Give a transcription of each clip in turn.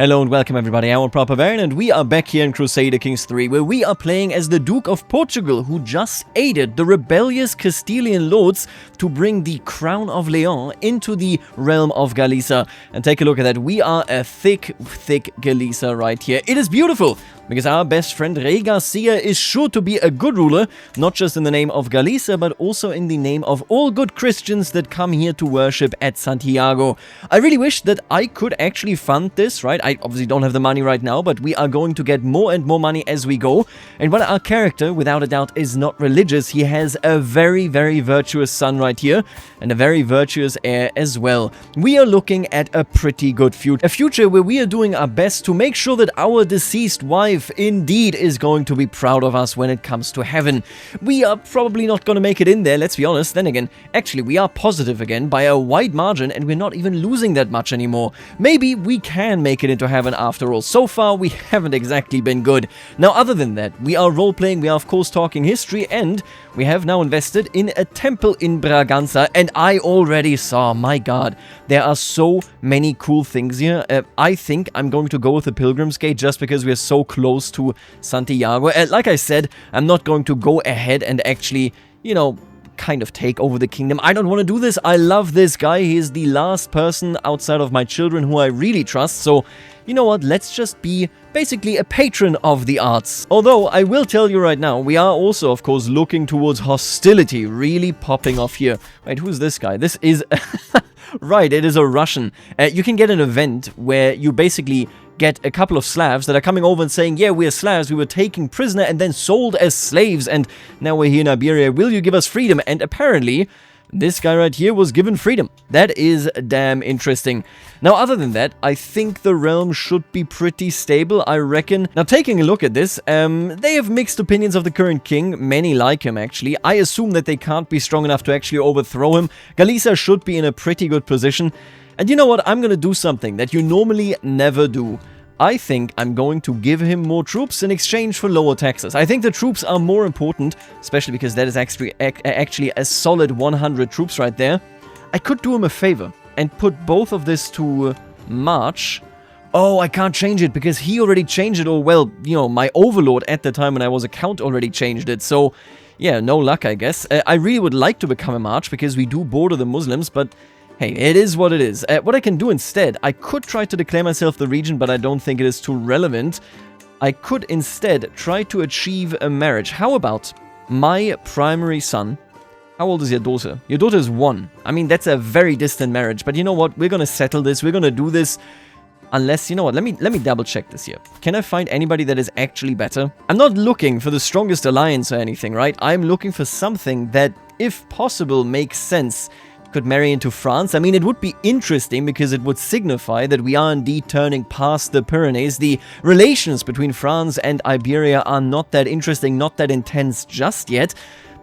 Hello and welcome everybody, I'm Proper Baron and we are back here in Crusader Kings III, where we are playing as the Duke of Portugal, who just aided the rebellious Castilian lords to bring the Crown of Leon into the realm of Galicia. And take a look at that, we are a thick Galicia right here. It is beautiful, because our best friend Rey Garcia is sure to be a good ruler, not just in the name of Galicia, but also in the name of all good Christians that come here to worship at Santiago. I really wish that I could actually fund this, right? I obviously don't have the money right now, but we are going to get more and more money as we go. And while our character, without a doubt, is not religious, he has a very virtuous son right here, and a very virtuous heir as well. We are looking at a pretty good future. A future where we are doing our best to make sure that our deceased wife indeed is going to be proud of us when it comes to heaven. We are probably not going to make it in there, let's be honest. Then again, actually we are positive again by a wide margin, and we're not even losing that much anymore. Maybe we can make it into heaven after all. So far we haven't exactly been good. Now other than that, we are role-playing, we are of course talking history, and we have now invested in a temple in Braganza, and I already saw, my god, there are so many cool things here. I think I'm going to go with the Pilgrim's Gate just because we're so close to Santiago. Like I said, I'm not going to go ahead and actually, you know, kind of take over the kingdom. I don't want to do this. I love this guy. He is the last person outside of my children who I really trust. So, you know what? Let's just be basically a patron of the arts. Although, I will tell you right now, we are also, of course, looking towards hostility really popping off here. Wait, who's this guy? This is... Right, it is a Russian. You can get an event where you basically get a couple of Slavs that are coming over and saying, yeah, we're Slavs, we were taken prisoner and then sold as slaves, and now we're here in Iberia, will you give us freedom? And apparently, this guy right here was given freedom. That is damn interesting. Now, other than that, I think the realm should be pretty stable, I reckon. Now, taking a look at this, they have mixed opinions of the current king. Many like him, actually. I assume that they can't be strong enough to actually overthrow him. Galicia should be in a pretty good position. And you know what? I'm gonna do something that you normally never do. I think I'm going to give him more troops in exchange for lower taxes. I think the troops are more important, especially because that is actually a solid 100 troops right there. I could do him a favor and put both of this to March. Oh, I can't change it because he already changed it, or well, you know, my overlord at the time when I was a count already changed it. So, yeah, no luck, I guess. I really would like to become a March because we do border the Muslims, but... hey, it is what it is. What I can do instead, I could try to declare myself the region, but I don't think it is too relevant. I could instead try to achieve a marriage. How about my primary son? How old is your daughter? Your daughter is 1. I mean, that's a very distant marriage, but you know what? We're gonna settle this. We're gonna do this. Unless, you know what, let me double check this here. Can I find anybody that is actually better? I'm not looking for the strongest alliance or anything, right? I'm looking for something that, if possible, makes sense. Could marry into France. I mean, it would be interesting because it would signify that we are indeed turning past the Pyrenees. The relations between France and Iberia are not that interesting, not that intense just yet,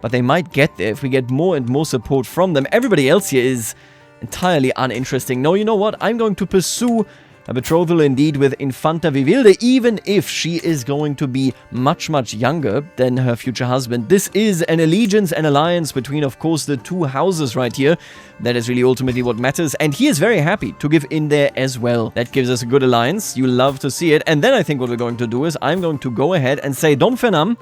but they might get there if we get more and more support from them. Everybody else here is entirely uninteresting. No, you know what? I'm going to pursue a betrothal indeed with Infanta Vivilde, even if she is going to be much younger than her future husband. This is an allegiance and alliance between, of course, the two houses right here. That is really ultimately what matters, and he is very happy to give in there as well. That gives us a good alliance. You love to see it. And then I think what we're going to do is I'm going to go ahead and say, Don Fernam,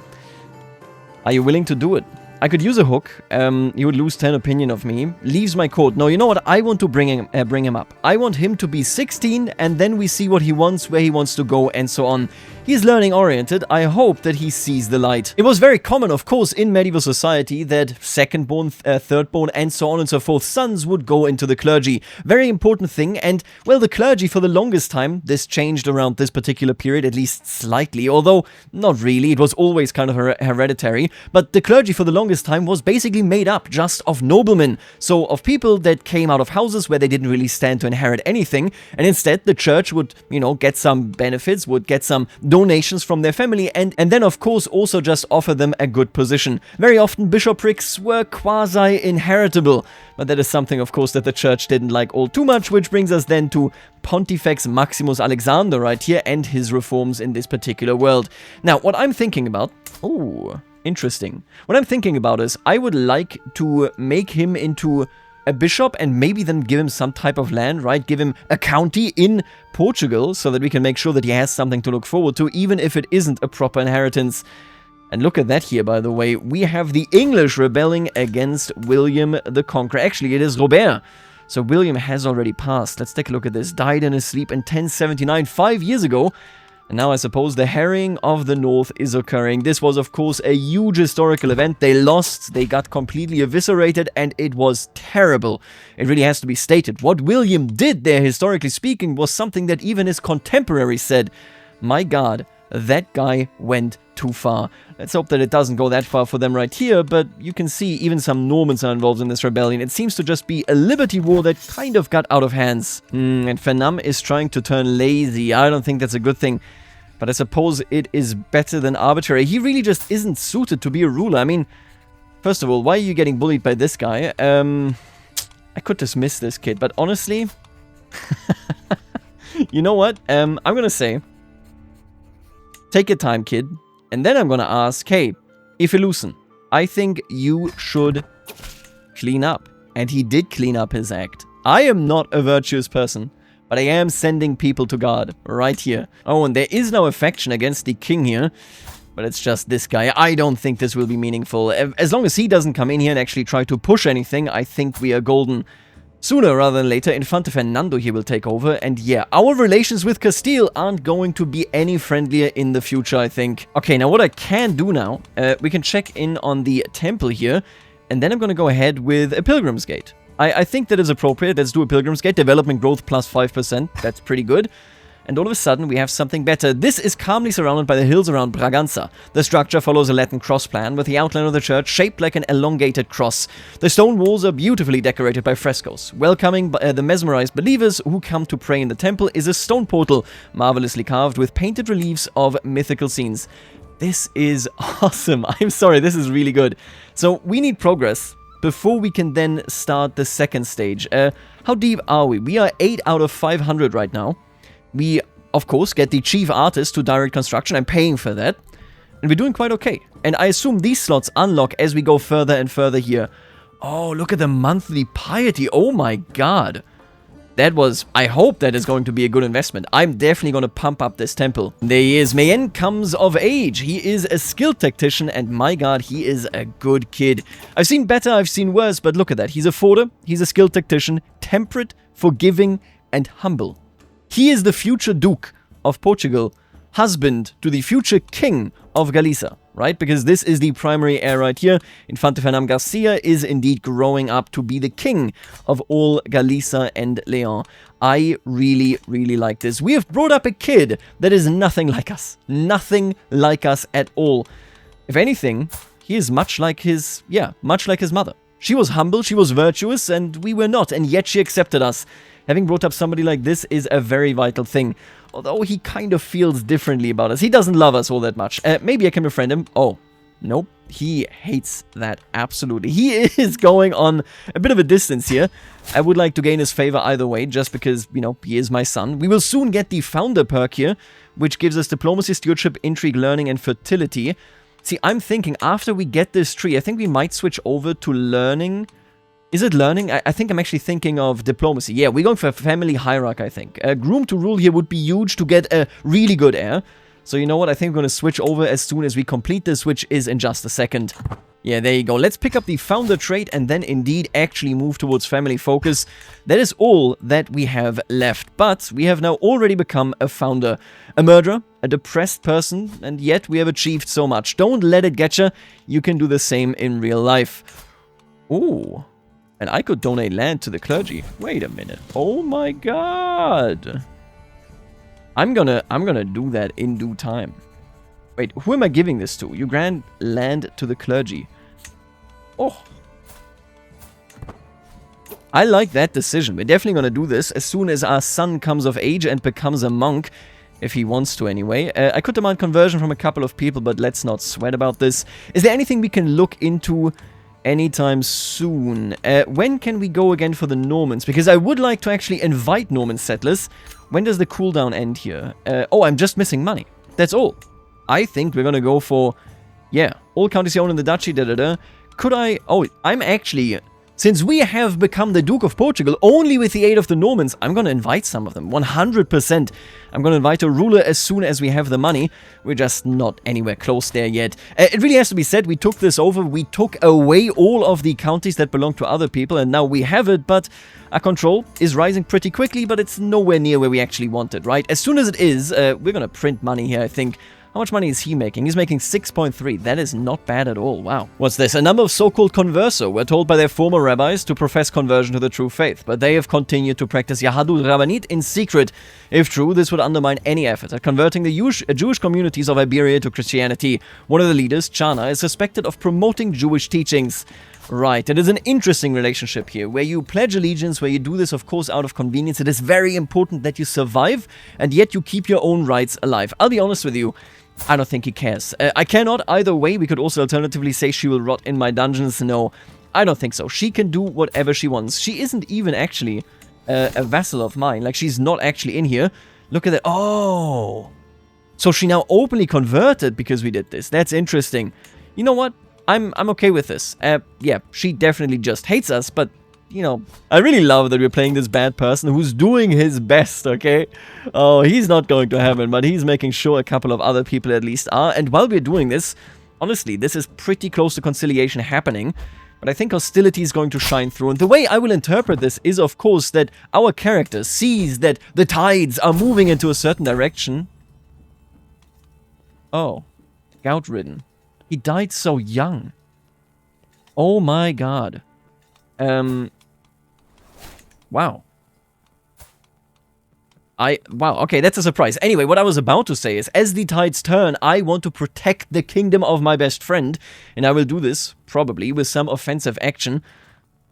are you willing to do it? I could use a hook. He would lose 10 opinion of me. Leaves my court. No, you know what? I want to bring him up. I want him to be 16, and then we see what he wants, where he wants to go, and so on. He's learning-oriented. I hope that he sees the light. It was very common, of course, in medieval society that second-born, third-born, and so on and so forth, sons would go into the clergy. Very important thing, and, well, the clergy for the longest time, this changed around this particular period, at least slightly, although not really. It was always kind of hereditary, but the clergy for the longest time was basically made up just of noblemen, so of people that came out of houses where they didn't really stand to inherit anything, and instead the church would, you know, get some benefits, would get some donations from their family, and then of course also just offer them a good position. Very often bishoprics were quasi-inheritable, but that is something of course that the church didn't like all too much, which brings us then to Pontifex Maximus Alexander right here and his reforms in this particular world. Now, what I'm thinking about... oh, interesting. What I'm thinking about is I would like to make him into a bishop and maybe then give him some type of land, right? Give him a county in Portugal so that we can make sure that he has something to look forward to, even if it isn't a proper inheritance. And look at that here, by the way. We have the English rebelling against William the Conqueror. Actually, it is Robert. So William has already passed. Let's take a look at this. Died in his sleep in 1079, 5 years ago. And now I suppose the harrying of the north is occurring. This was, of course, a huge historical event. They lost, they got completely eviscerated, and it was terrible. It really has to be stated. What William did there, historically speaking, was something that even his contemporaries said, my God, that guy went too far. Let's hope that it doesn't go that far for them right here, but you can see even some Normans are involved in this rebellion. It seems to just be a liberty war that kind of got out of hands. And Penance is trying to turn lazy. I don't think that's a good thing, but I suppose it is better than arbitrary. He really just isn't suited to be a ruler. I mean, first of all, why are you getting bullied by this guy? I could dismiss this kid, but honestly, you know what? I'm gonna say, take your time, kid. And then I'm gonna ask, hey, Ifilusen, I think you should clean up. And he did clean up his act. I am not a virtuous person, but I am sending people to God right here. Oh, and there is no affection against the king here, but it's just this guy. I don't think this will be meaningful. As long as he doesn't come in here and actually try to push anything, I think we are golden. Sooner rather than later, Infante Fernando here will take over, and yeah, our relations with Castile aren't going to be any friendlier in the future, I think. Okay, now what I can do now, we can check in on the temple here, and then I'm going to go ahead with a Pilgrim's Gate. I think that is appropriate. Let's do a Pilgrim's Gate. Development growth plus 5%. That's pretty good. And all of a sudden, we have something better. This is calmly surrounded by the hills around Braganza. The structure follows a Latin cross plan, with the outline of the church shaped like an elongated cross. The stone walls are beautifully decorated by frescoes. Welcoming the mesmerized believers who come to pray in the temple is a stone portal, marvelously carved with painted reliefs of mythical scenes. This is awesome. I'm sorry, this is really good. So, we need progress before we can then start the second stage. How deep are we? We are 8 out of 500 right now. We, of course, get the chief artist to direct construction. I'm paying for that. And we're doing quite okay. And I assume these slots unlock as we go further and further here. Oh, look at the monthly piety. Oh my god. That was... I hope that is going to be a good investment. I'm definitely going to pump up this temple. There he is. Mayen comes of age. He is a skilled tactician, and my god, he is a good kid. I've seen better, I've seen worse, but look at that. He's a forder, he's a skilled tactician, temperate, forgiving, and humble. He is the future Duke of Portugal, husband to the future King of Galicia, right? Because this is the primary heir right here. Infante Fernando Garcia is indeed growing up to be the king of all Galicia and Leon. I really, really like this. We have brought up a kid that is nothing like us. Nothing like us at all. If anything, he is much like his mother. She was humble, she was virtuous, and we were not, and yet she accepted us. Having brought up somebody like this is a very vital thing. Although he kind of feels differently about us. He doesn't love us all that much. Maybe I can befriend him. Oh, nope. He hates that, absolutely. He is going on a bit of a distance here. I would like to gain his favor either way, just because, you know, he is my son. We will soon get the founder perk here, which gives us diplomacy, stewardship, intrigue, learning, and fertility. See, I'm thinking after we get this tree, I think we might switch over to learning. Is it learning? I think I'm actually thinking of diplomacy. Yeah, we're going for a family hierarch, I think. Groom to rule here would be huge to get a really good heir. So you know what? I think we're going to switch over as soon as we complete this, which is in just a second. Yeah, there you go. Let's pick up the founder trait and then indeed actually move towards family focus. That is all that we have left. But we have now already become a founder. A murderer, a depressed person, and yet we have achieved so much. Don't let it get you. You can do the same in real life. Ooh. And I could donate land to the clergy. Wait a minute. Oh my god. I'm gonna do that in due time. Wait, who am I giving this to? You grant land to the clergy. Oh. I like that decision. We're definitely gonna do this as soon as our son comes of age and becomes a monk. If he wants to anyway. I could demand conversion from a couple of people, but let's not sweat about this. Is there anything we can look into anytime soon? When can we go again for the Normans? Because I would like to actually invite Norman settlers. When does the cooldown end here? Oh, I'm just missing money. That's all. I think we're gonna go for, yeah, all counties owned in the duchy, da-da-da. Could I... Oh, I'm actually Since we have become the Duke of Portugal only with the aid of the Normans, I'm going to invite some of them, 100%. I'm going to invite a ruler as soon as we have the money. We're just not anywhere close there yet. It really has to be said, we took this over, we took away all of the counties that belong to other people, and now we have it, but our control is rising pretty quickly, but it's nowhere near where we actually want it, right? As soon as it is, we're going to print money here, I think. How much money is he making? He's making 6.3. That is not bad at all. Wow. What's this? A number of so-called converso were told by their former rabbis to profess conversion to the true faith, but they have continued to practice Yahadut Rabbanit in secret. If true, this would undermine any effort at converting the Jewish communities of Iberia to Christianity. One of the leaders, Chana, is suspected of promoting Jewish teachings. Right, it is an interesting relationship here, where you pledge allegiance, where you do this, of course, out of convenience. It is very important that you survive, and yet you keep your own rights alive. I'll be honest with you, I don't think he cares. I cannot either way. We could also alternatively say she will rot in my dungeons. No, I don't think so. She can do whatever she wants. She isn't even actually a vassal of mine. Like, she's not actually in here. Look at that. Oh, so she now openly converted because we did this. That's interesting. You know what? I'm okay with this. Yeah, she definitely just hates us, but, you know, I really love that we're playing this bad person who's doing his best, okay? Oh, he's not going to heaven, but he's making sure a couple of other people at least are. And while we're doing this, honestly, this is pretty close to conciliation happening, but I think hostility is going to shine through. And the way I will interpret this is, of course, that our character sees that the tides are moving into a certain direction. Oh, gout-ridden. He died so young. Oh my god. Wow. Wow, okay, that's a surprise. Anyway, what I was about to say is, as the tides turn, I want to protect the kingdom of my best friend, and I will do this, probably, with some offensive action,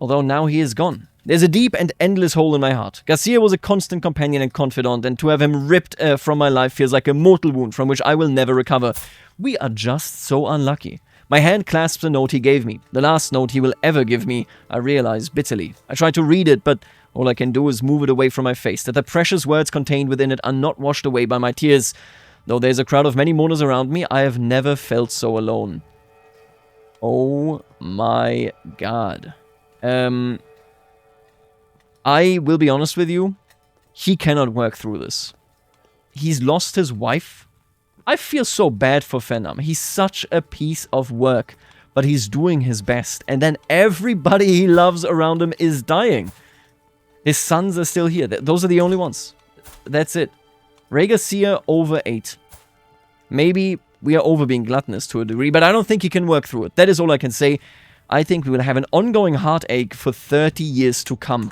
although now he is gone. There's a deep and endless hole in my heart. Garcia was a constant companion and confidant, and to have him ripped from my life feels like a mortal wound from which I will never recover. We are just so unlucky. My hand clasps a note he gave me, the last note he will ever give me, I realize bitterly. I try to read it, but all I can do is move it away from my face, that the precious words contained within it are not washed away by my tears. Though there's a crowd of many mourners around me, I have never felt so alone. Oh my god. I will be honest with you, he cannot work through this. He's lost his wife. I feel so bad for Fenam. He's such a piece of work, but he's doing his best. And then everybody he loves around him is dying. His sons are still here. Those are the only ones. That's it. Ray Garcia over 8. Maybe we are over being gluttonous to a degree, but I don't think he can work through it. That is all I can say. I think we will have an ongoing heartache for 30 years to come.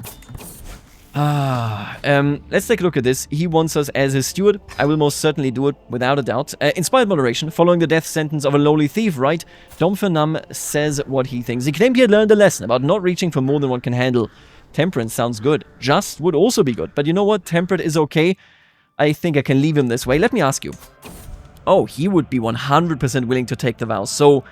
Let's take a look at this. He wants us as his steward. I will most certainly do it, without a doubt. Inspired moderation, following the death sentence of a lowly thief, right? Dom Fernam says what he thinks. He claimed he had learned a lesson about not reaching for more than one can handle. Temperance sounds good. Just would also be good. But you know what? Temperate is okay. I think I can leave him this way. Let me ask you. Oh, he would be 100% willing to take the vows. So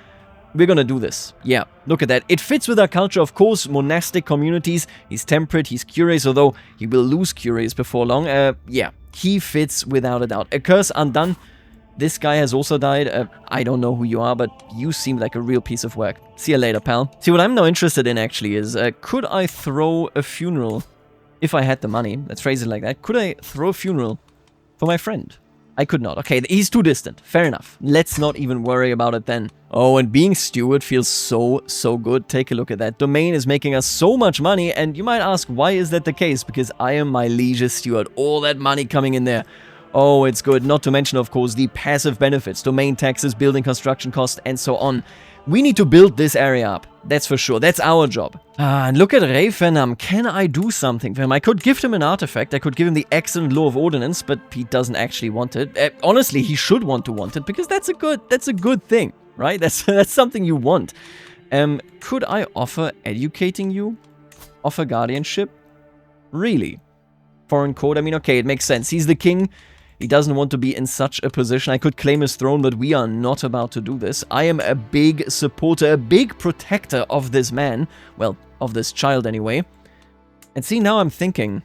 we're gonna do this. Yeah, look at that. It fits with our culture, of course, monastic communities. He's temperate, he's curious, although he will lose curious before long. Yeah, he fits without a doubt. A curse undone. This guy has also died. I don't know who you are, but you seem like a real piece of work. See you later, pal. See, what I'm now interested in, actually, is could I throw a funeral, if I had the money, let's phrase it like that, could I throw a funeral for my friend? I could not. Okay, he's too distant. Fair enough. Let's not even worry about it then. Oh, and being steward feels so good. Take a look at that. Domain is making us so much money, and you might ask, why is that the case? Because I am my liege's steward. All that money coming in there. Oh, it's good. Not to mention, of course, the passive benefits, domain taxes, building construction costs, and so on. We need to build this area up. That's for sure. That's our job. And look at Ray Fenam. Can I do something for him? I could gift him an artifact. I could give him the excellent law of ordinance, but he doesn't actually want it. Honestly, he should want to want it, because that's a good thing, right? That's something you want. Could I offer educating you? Offer guardianship? Really? Foreign court? I mean, okay, it makes sense. He's the king. He doesn't want to be in such a position. I could claim his throne, but we are not about to do this. I am a big supporter, a big protector of this man. Well, of this child anyway. And see, now I'm thinking,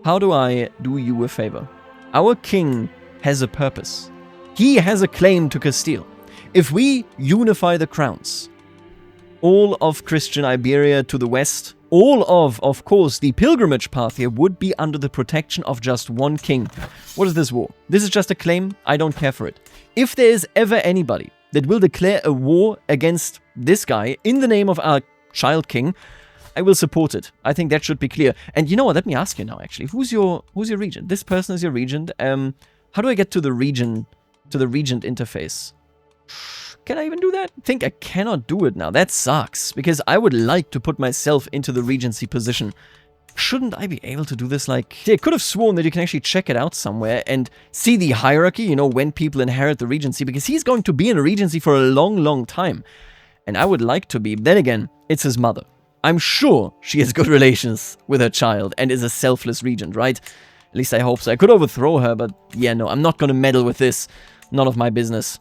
how do I do you a favor? Our king has a purpose. He has a claim to Castile. If we unify the crowns, all of Christian Iberia to the west, all of course, the pilgrimage path here would be under the protection of just one king. What is this war? This is just a claim. I don't care for it. If there is ever anybody that will declare a war against this guy in the name of our child king, I will support it. I think that should be clear. And you know what? Let me ask you now, actually. Who's your regent? This person is your regent. How do I get to the regent interface? Can I even do that? I think I cannot do it now. That sucks, because I would like to put myself into the regency position. Shouldn't I be able to do this? Like, I could have sworn that you can actually check it out somewhere and see the hierarchy, you know, when people inherit the regency, because he's going to be in a regency for a long, long time. And I would like to be. Then again, it's his mother. I'm sure she has good relations with her child and is a selfless regent, right? At least I hope so. I could overthrow her, but yeah, no, I'm not going to meddle with this. None of my business.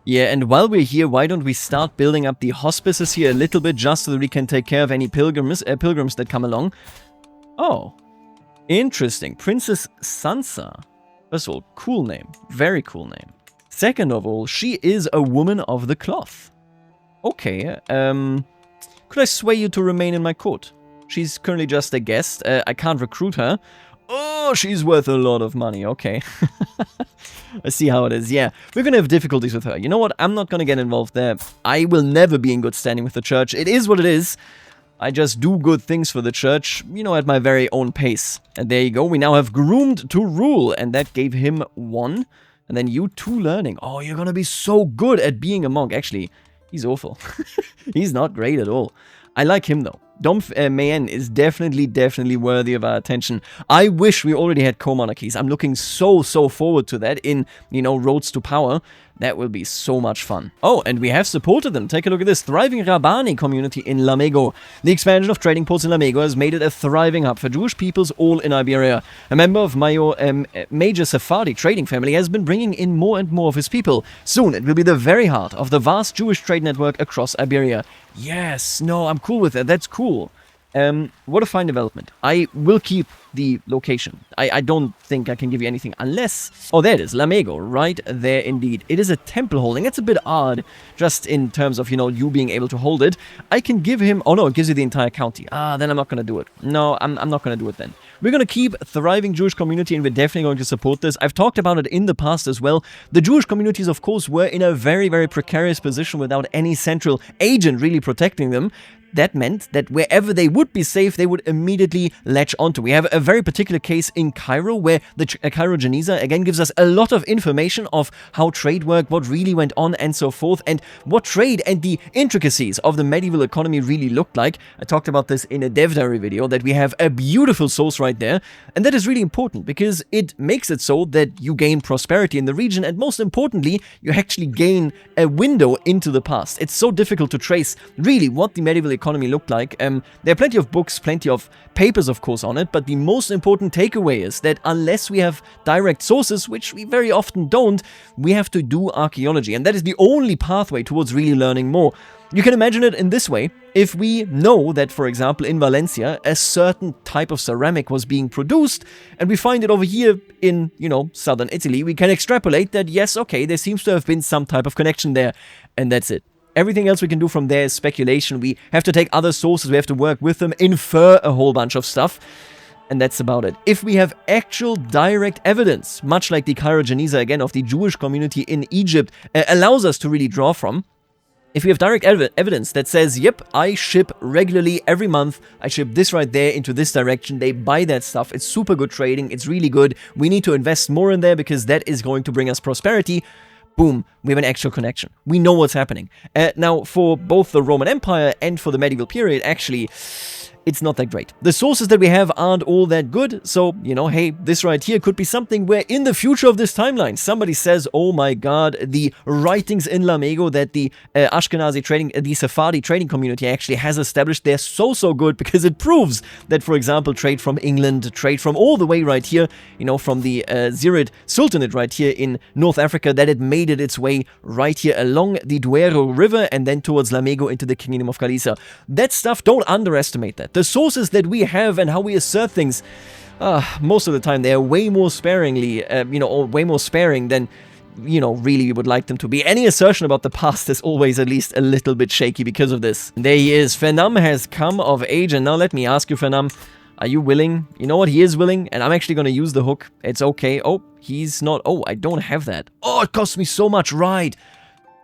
Yeah, and while we're here, why don't we start building up the hospices here a little bit, just so that we can take care of any pilgrims that come along. Oh, interesting. Princess Sansa. First of all, cool name. Very cool name. Second of all, she is a woman of the cloth. Okay, could I sway you to remain in my court? She's currently just a guest. I can't recruit her. Oh, she's worth a lot of money. Okay. I see how it is. Yeah, we're going to have difficulties with her. You know what? I'm not going to get involved there. I will never be in good standing with the church. It is what it is. I just do good things for the church, you know, at my very own pace. And there you go. We now have groomed to rule. And that gave him 1. And then you 2 learning. Oh, you're going to be so good at being a monk. Actually, he's awful. He's not great at all. I like him, though. Dom Mayen is definitely worthy of our attention. I wish we already had co-monarchies. I'm looking so forward to that in, you know, Roads to Power. That will be so much fun. Oh, and we have supported them. Take a look at this. Thriving Rabbani community in Lamego. The expansion of trading ports in Lamego has made it a thriving hub for Jewish peoples all in Iberia. A member of major Sephardi trading family has been bringing in more and more of his people. Soon, it will be the very heart of the vast Jewish trade network across Iberia. Yes, no, I'm cool with that. That's cool. What a fine development. I will keep the location. I don't think I can give you anything unless... Oh, there it is. Lamego. Right there indeed. It is a temple holding. That's a bit odd, just in terms of, you know, you being able to hold it. I can give him... Oh, no, it gives you the entire county. Then I'm not going to do it. No, I'm not going to do it then. We're going to keep thriving Jewish community, and we're definitely going to support this. I've talked about it in the past as well. The Jewish communities, of course, were in a very precarious position without any central agent really protecting them. That meant that wherever they would be safe, they would immediately latch onto. We have a very particular case in Cairo, where the Cairo Geniza again gives us a lot of information of how trade worked, what really went on, and so forth, and what trade and the intricacies of the medieval economy really looked like. I talked about this in a Dev Diary video, that we have a beautiful source right there, and that is really important because it makes it so that you gain prosperity in the region, and most importantly, you actually gain a window into the past. It's so difficult to trace really what the medieval economy looked like. There are plenty of books, plenty of papers, of course, on it, but the most important takeaway is that unless we have direct sources, which we very often don't, we have to do archaeology, and that is the only pathway towards really learning more. You can imagine it in this way. If we know that, for example, in Valencia, a certain type of ceramic was being produced, and we find it over here in, you know, southern Italy, we can extrapolate that, yes, okay, there seems to have been some type of connection there, and that's it. Everything else we can do from there is speculation. We have to take other sources, we have to work with them, infer a whole bunch of stuff, and that's about it. If we have actual direct evidence, much like the Cairo Geniza, again, of the Jewish community in Egypt, allows us to really draw from, if we have direct evidence that says, yep, I ship regularly every month, I ship this right there into this direction, they buy that stuff, it's super good trading, it's really good, we need to invest more in there because that is going to bring us prosperity, boom, we have an actual connection. We know what's happening. Now, for both the Roman Empire and for the medieval period, actually, it's not that great. The sources that we have aren't all that good, so, you know, hey, this right here could be something where in the future of this timeline, somebody says, oh my god, the writings in Lamego that the Ashkenazi trading, the Sephardi trading community actually has established, they're so good because it proves that, for example, trade from England, trade from all the way right here, you know, from the Zirid Sultanate right here in North Africa, that it made it its way right here along the Duero River and then towards Lamego into the Kingdom of Galicia. That stuff, don't underestimate that. The sources that we have and how we assert things, most of the time they are way more sparingly, or way more sparing than you know, really would like them to be. Any assertion about the past is always at least a little bit shaky because of this. There he is. Fernam has come of age, and now let me ask you, Fernam, are you willing? You know what? He is willing, and I'm actually going to use the hook. It's okay. Oh, he's not. Oh, I don't have that. Oh, it costs me so much. Right.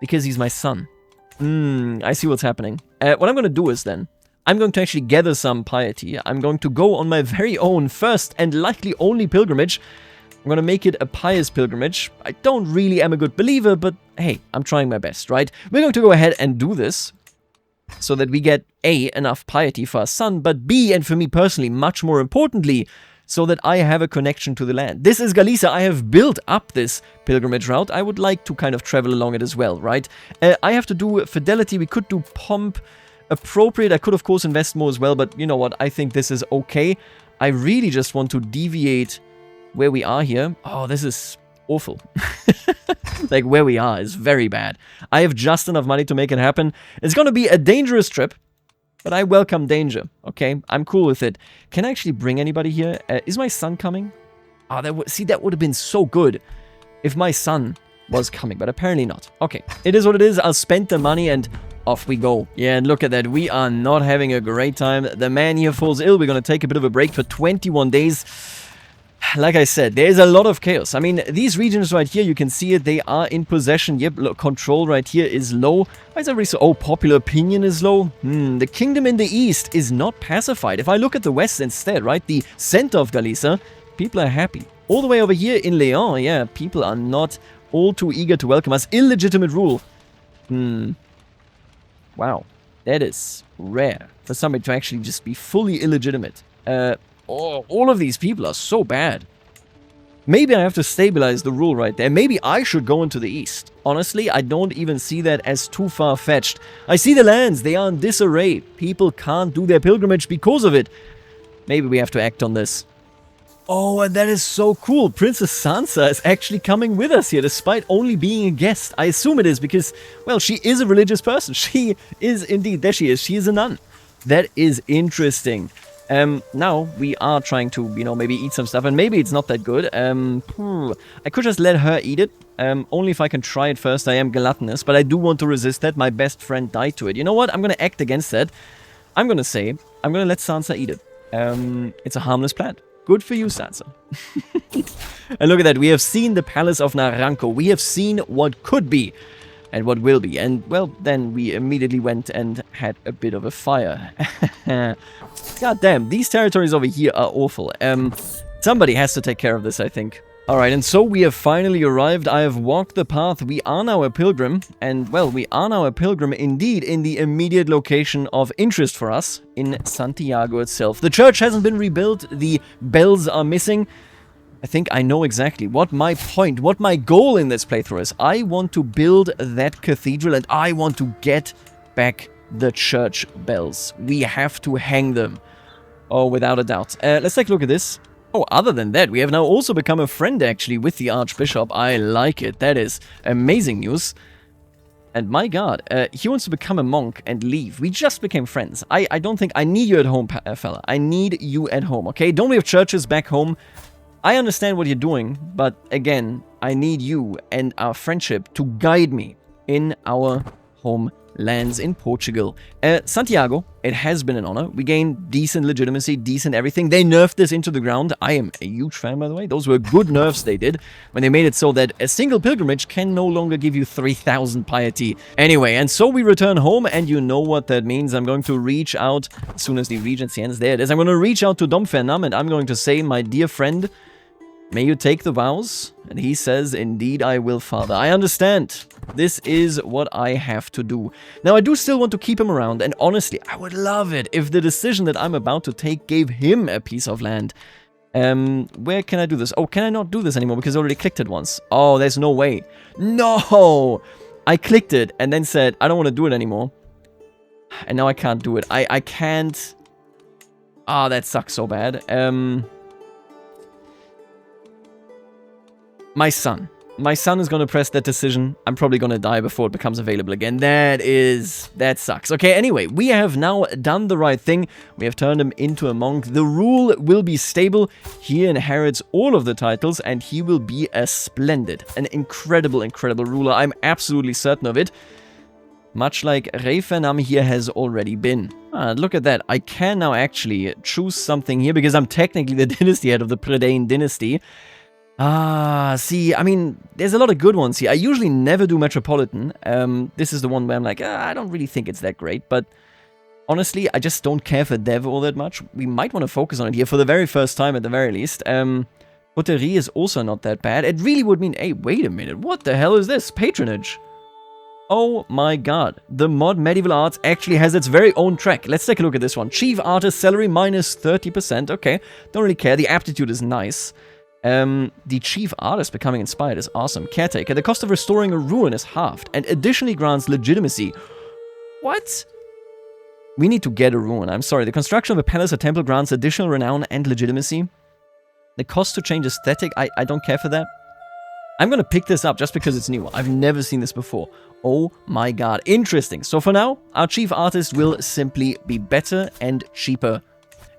Because he's my son. I see what's happening. What I'm going to do is then, I'm going to actually gather some piety. I'm going to go on my very own first and likely only pilgrimage. I'm going to make it a pious pilgrimage. I don't really am a good believer, but hey, I'm trying my best, right? We're going to go ahead and do this so that we get A, enough piety for our son, but B, and for me personally, much more importantly, so that I have a connection to the land. This is Galicia. I have built up this pilgrimage route. I would like to kind of travel along it as well, right? I have to do fidelity. We could do pomp, appropriate. I could, of course, invest more as well, but you know what? I think this is okay. I really just want to deviate where we are here. Oh, this is awful. Like, where we are is very bad. I have just enough money to make it happen. It's going to be a dangerous trip, but I welcome danger, okay? I'm cool with it. Can I actually bring anybody here? Is my son coming? Oh, that would have been so good if my son was coming, but apparently not. Okay, it is what it is. I'll spend the money and off we go. Yeah, and look at that. We are not having a great time. The man here falls ill. We're going to take a bit of a break for 21 days. Like I said, there's a lot of chaos. I mean, these regions right here, you can see it, they are in possession. Yep, look, control right here is low. Why is everybody so... Oh, popular opinion is low. The kingdom in the east is not pacified. If I look at the west instead, right, the center of Galicia, people are happy. All the way over here in Leon, yeah, people are not all too eager to welcome us. Illegitimate rule. Wow, that is rare for somebody to actually just be fully illegitimate. Oh, all of these people are so bad. Maybe I have to stabilize the rule right there. Maybe I should go into the east. Honestly, I don't even see that as too far-fetched. I see the lands. They are in disarray. People can't do their pilgrimage because of it. Maybe we have to act on this. Oh, and that is so cool. Princess Sansa is actually coming with us here, despite only being a guest. I assume it is because, well, she is a religious person. She is indeed. There she is. She is a nun. That is interesting. Now we are trying to, you know, maybe eat some stuff, and maybe it's not that good. I could just let her eat it, only if I can try it first. I am gluttonous, but I do want to resist that. My best friend died to it. You know what? I'm going to act against that. I'm going to say, I'm going to let Sansa eat it. It's a harmless plant. Good for you, Sansa. And look at that. We have seen the Palace of Naranco. We have seen what could be and what will be. And, well, then we immediately went and had a bit of a fire. God damn, these territories over here are awful. Somebody has to take care of this, I think. Alright, and so we have finally arrived. I have walked the path. We are now a pilgrim. And, well, we are now a pilgrim indeed in the immediate location of interest for us in Santiago itself. The church hasn't been rebuilt. The bells are missing. I think I know exactly what my point, what my goal in this playthrough is. I want to build that cathedral and I want to get back the church bells. We have to hang them. Oh, without a doubt. Let's take a look at this. Oh, other than that, we have now also become a friend, actually, with the Archbishop. I like it. That is amazing news. And my god, he wants to become a monk and leave. We just became friends. I don't think... I need you at home, fella. I need you at home, okay? Don't we have churches back home? I understand what you're doing, but again, I need you and our friendship to guide me in our homelands in Portugal. Santiago, it has been an honor. We gained decent legitimacy, decent everything. They nerfed this into the ground. I am a huge fan, by the way. Those were good nerfs they did when they made it so that a single pilgrimage can no longer give you 3,000 piety. Anyway, and so we return home, and you know what that means. I'm going to reach out, as soon as the regency ends, there it is. I'm going to reach out to Dom Fernam, and I'm going to say, my dear friend, may you take the vows? And he says, indeed I will, father. I understand. This is what I have to do. Now, I do still want to keep him around, and honestly, I would love it if the decision that I'm about to take gave him a piece of land. Where can I do this? Oh, can I not do this anymore because I already clicked it once? Oh, there's no way. No! I clicked it and then said, I don't want to do it anymore. And now I can't do it. I can't... Ah, that sucks so bad. My son. my son is gonna press that decision. I'm probably gonna die before it becomes available again. That sucks. Okay, anyway, we have now done the right thing. We have turned him into a monk. The rule will be stable. He inherits all of the titles, and he will be a splendid, an incredible, incredible ruler. I'm absolutely certain of it. Much like Reifenam here has already been. Look at that. I can now actually choose something here, because I'm technically the dynasty head of the Predane dynasty. See, I mean, there's a lot of good ones here. I usually never do Metropolitan. This is the one where I'm like, I don't really think it's that great, but honestly, I just don't care for Dev all that much. We might want to focus on it here for the very first time at the very least. Coterie is also not that bad. It really would mean, hey, wait a minute, what the hell is this? Patronage. Oh my god, the mod Medieval Arts actually has its very own track. Let's take a look at this one. Chief Artist salary minus 30%. Okay, don't really care. The aptitude is nice. The Chief Artist becoming inspired is awesome. Caretaker, the cost of restoring a ruin is halved and additionally grants legitimacy. What? We need to get a ruin. I'm sorry. The construction of a palace or temple grants additional renown and legitimacy. The cost to change aesthetic, I don't care for that. I'm gonna pick this up just because it's new. I've never seen this before. Oh my god. Interesting. So for now, our Chief Artist will simply be better and cheaper.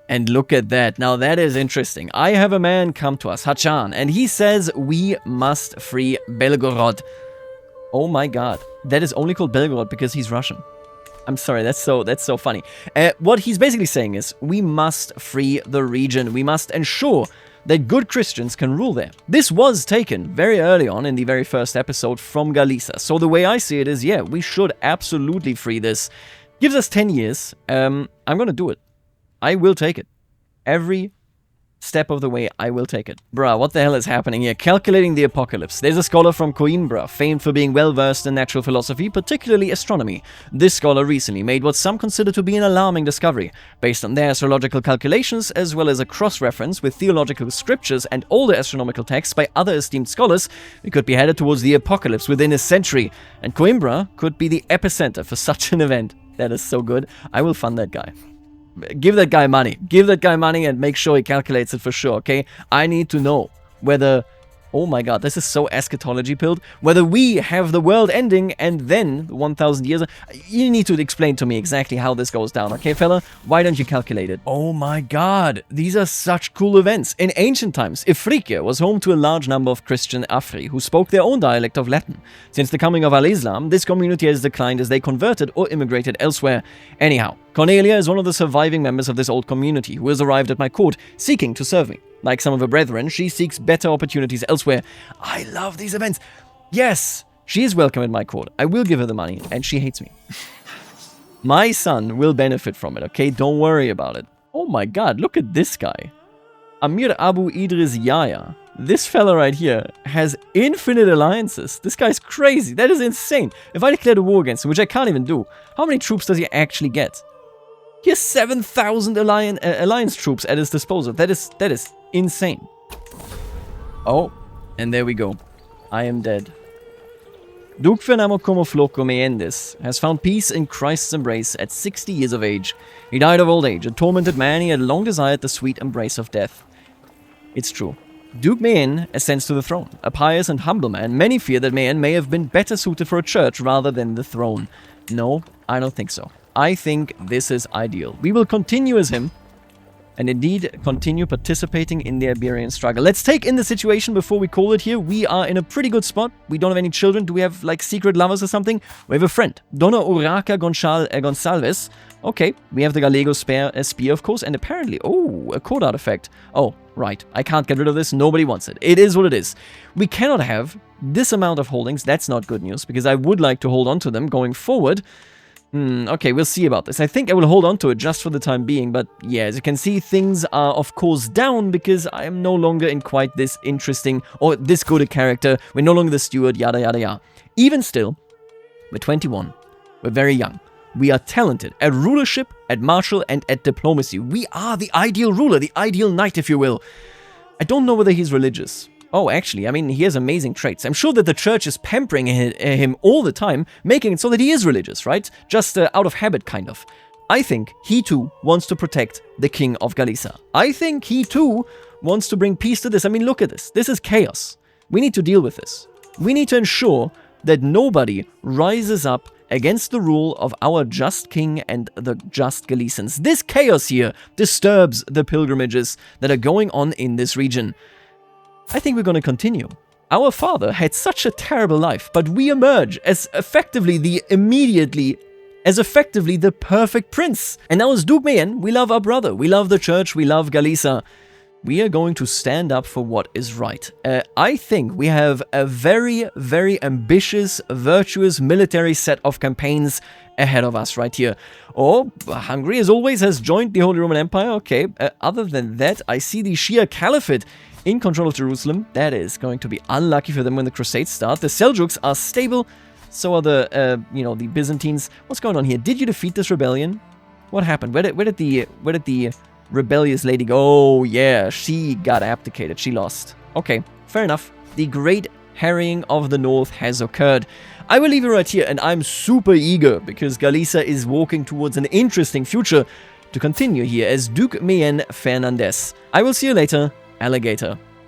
And look at that. Now that is interesting. I have a man come to us, Hachan, and he says we must free Belgorod. Oh my god. That is only called Belgorod because he's Russian. I'm sorry, that's so funny. What he's basically saying is we must free the region. We must ensure that good Christians can rule there. This was taken very early on in the very first episode from Galicia. So the way I see it is, yeah, we should absolutely free this. Gives us 10 years. I'm gonna do it. I will take it. Every step of the way, I will take it. Bruh, what the hell is happening here? Calculating the apocalypse. There's a scholar from Coimbra, famed for being well-versed in natural philosophy, particularly astronomy. This scholar recently made what some consider to be an alarming discovery. Based on their astrological calculations, as well as a cross-reference with theological scriptures and older astronomical texts by other esteemed scholars, we could be headed towards the apocalypse within a century, and Coimbra could be the epicenter for such an event. That is so good. I will fund that guy. Give that guy money. Give that guy money and make sure he calculates it for sure, okay? I need to know whether... Oh my god, this is so eschatology pilled. Whether we have the world ending and then 1,000 years... You need to explain to me exactly how this goes down, okay, fella? Why don't you calculate it? Oh my god, these are such cool events. In ancient times, Ifriqiya was home to a large number of Christian Afri who spoke their own dialect of Latin. Since the coming of Al-Islam, this community has declined as they converted or immigrated elsewhere. Anyhow, Cornelia is one of the surviving members of this old community who has arrived at my court, seeking to serve me. Like some of her brethren, she seeks better opportunities elsewhere. I love these events. Yes, she is welcome at my court. I will give her the money, and she hates me. My son will benefit from it, okay? Don't worry about it. Oh my god, look at this guy. Amir Abu Idris Yahya. This fella right here has infinite alliances. This guy's crazy. That is insane. If I declared a war against him, which I can't even do, how many troops does he actually get? He has 7,000 alliance troops at his disposal. That is insane. Oh, and there we go. I am dead. Duke Fernamo Comofloco Meendez has found peace in Christ's embrace at 60 years of age. He died of old age, a tormented man. He had long desired the sweet embrace of death. It's true. Duke Mayen ascends to the throne. A pious and humble man, many fear that Mayen may have been better suited for a church rather than the throne. No, I don't think so. I think this is ideal. We will continue as him, and indeed continue participating in the Iberian struggle. Let's take in the situation before we call it here. We are in a pretty good spot. We don't have any children. Do we have, like, secret lovers or something? We have a friend. Donna Urraca Gonçalves. Okay, we have the Gallego spear, of course, and apparently, oh, a court artifact. Oh, right. I can't get rid of this. Nobody wants it. It is what it is. We cannot have this amount of holdings. That's not good news, because I would like to hold on to them going forward. Okay, we'll see about this. I think I will hold on to it just for the time being, but yeah, as you can see, things are of course down because I am no longer in quite this interesting or this good a character. We're no longer the steward, yada yada yada. Even still, we're 21. We're very young. We are talented at rulership, at martial, and at diplomacy. We are the ideal ruler, the ideal knight, if you will. I don't know whether he's religious. Oh, actually, I mean, he has amazing traits. I'm sure that the church is pampering him all the time, making it so that he is religious, right? Just out of habit, kind of. I think he too wants to protect the king of Galicia. I think he too wants to bring peace to this. I mean, look at this. This is chaos. We need to deal with this. We need to ensure that nobody rises up against the rule of our just king and the just Galicians. This chaos here disturbs the pilgrimages that are going on in this region. I think we're going to continue. Our father had such a terrible life, but we emerge as effectively the perfect prince. And now as Duke Mayenne, we love our brother, we love the church, we love Galicia. We are going to stand up for what is right. I think we have a very, very ambitious, virtuous military set of campaigns ahead of us right here. Oh, Hungary, as always, has joined the Holy Roman Empire. Okay, other than that, I see the Shia Caliphate in control of Jerusalem. That is going to be unlucky for them when the Crusades start. The Seljuks are stable. So are the, the Byzantines. What's going on here? Did you defeat this rebellion? What happened? Where did the rebellious lady go? Oh, yeah, she got abdicated. She lost. Okay, fair enough. The great harrying of the north has occurred. I will leave it right here, and I'm super eager because Galicia is walking towards an interesting future to continue here as Duke Mayenne Fernandez. I will see you later, alligator.